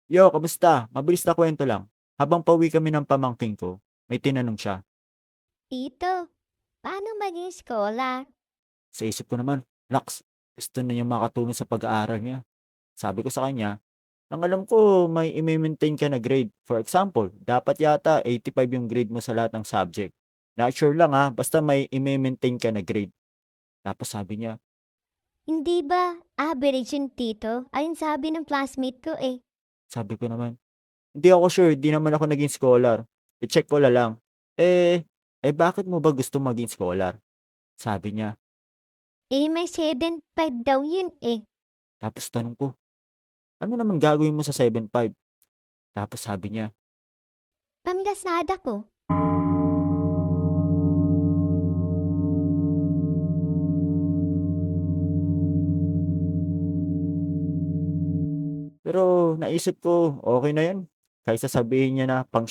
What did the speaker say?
Yo, kamusta? Mabilis na kwento lang. Habang pauwi kami ng pamangking ko, may tinanong siya. Tito, paano maging scholar? Sa isip ko naman, Laks, gusto na niya makatulong sa pag-aaral niya. Sabi ko sa kanya, ang alam ko, may i-maintain ka na grade. For example, dapat yata 85 yung grade mo sa lahat ng subject. Not sure lang ha, basta may i-maintain ka na grade. Tapos sabi niya, Hindi ba average yung tito? Ayun sabi ng classmate ko eh. sabi ko naman, hindi ako sure, di naman ako naging scholar. I-check ko la lang. Bakit mo ba gusto maging scholar? Sabi niya. Eh may 7.5 daw yun eh. Tapos tanong ko, ano naman gagawin mo sa 7.5? Tapos sabi niya, Pamlasada ko. pero naisip ko, okay na yun. Kaysa sabihin niya na pang